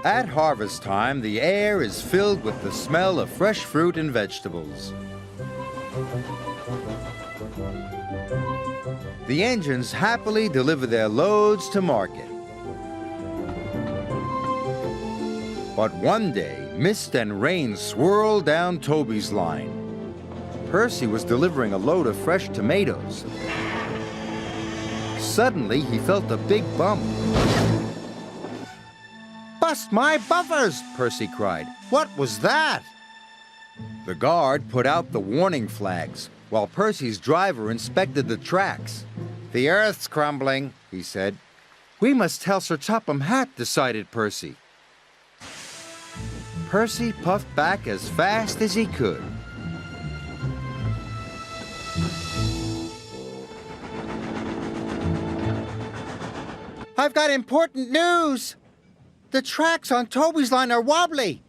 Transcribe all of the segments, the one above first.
At harvest time, the air is filled with the smell of fresh fruit and vegetables. The engines happily deliver their loads to market. But one day, mist and rain swirled down Toby's line. Percy was delivering a load of fresh tomatoes. Suddenly, he felt a big bump. "Bust my buffers!" Percy cried. "What was that?" The guard put out the warning flags, while Percy's driver inspected the tracks. "The earth's crumbling," he said. "We must tell Sir Topham Hatt," decided Percy. Percy puffed back as fast as he could. "I've got important news! The tracks on Toby's line are wobbly."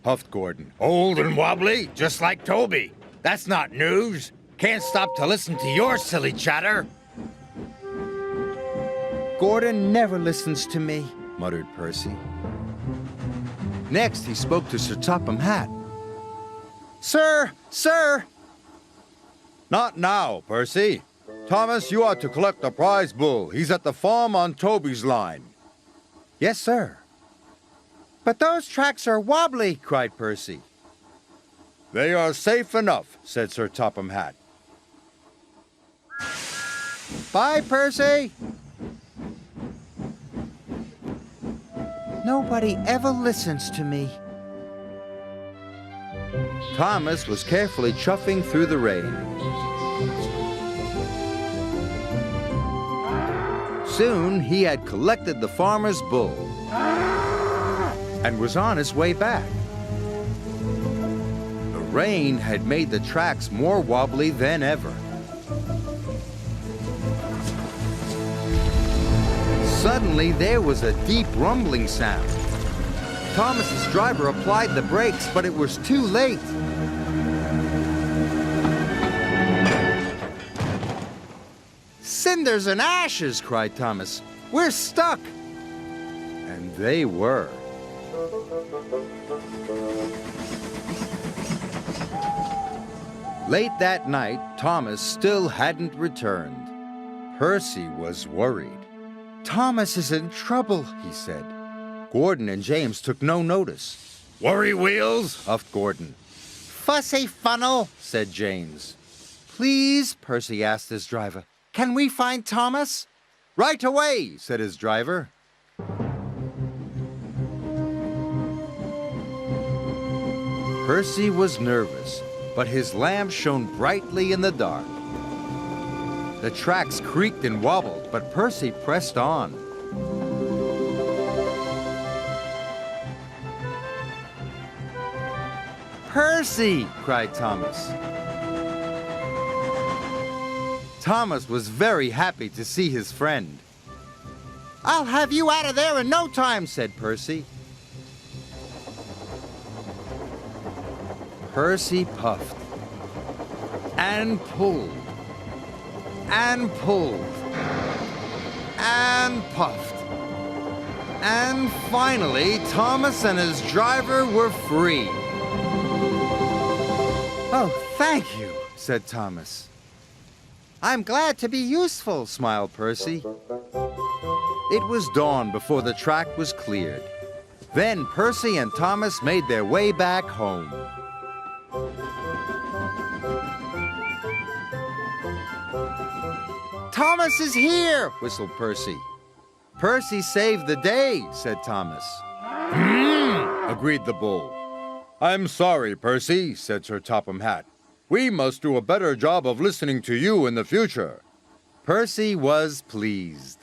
Huffed Gordon. "Old and wobbly, just like Toby. That's not news. Can't stop to listen to your silly chatter." "Gordon never listens to me," muttered Percy. Next, he spoke to Sir Topham Hatt. "Sir! Sir!" "Not now, Percy. Thomas, you ought to collect the prize bull. He's at the farm on Toby's line." "Yes, sir." "But those tracks are wobbly," cried Percy. "They are safe enough," said Sir Topham Hatt. "Bye, Percy." "Nobody ever listens to me." Thomas was carefully chuffing through the rain. Soon he had collected the farmer's bull and was on his way back. The rain had made the tracks more wobbly than ever. Suddenly, there was a deep rumbling sound. Thomas's driver applied the brakes, but it was too late. "Cinders and ashes!" cried Thomas. "We're stuck!" And they were. Late that night, Thomas still hadn't returned. Percy was worried. "Thomas is in trouble," he said. Gordon and James took no notice. "Worry wheels?" huffed Gordon. "Fussy funnel," said James. "Please," Percy asked his driver, "can we find Thomas?" "Right away," said his driver. Percy was nervous, but his lamp shone brightly in the dark. The tracks creaked and wobbled, but Percy pressed on. "Percy!" cried Thomas. Thomas was very happy to see his friend. "I'll have you out of there in no time," said Percy. Percy puffed and pulled and pulled and puffed. And finally, Thomas and his driver were free. "Oh, thank you," said Thomas. "I'm glad to be useful," smiled Percy. It was dawn before the track was cleared. Then Percy and Thomas made their way back home. "Thomas is here," whistled Percy. "Percy saved the day," said Thomas. Agreed the bull. "I'm sorry, Percy," said Sir Topham Hatt. "We must do a better job of listening to you in the future." Percy was pleased.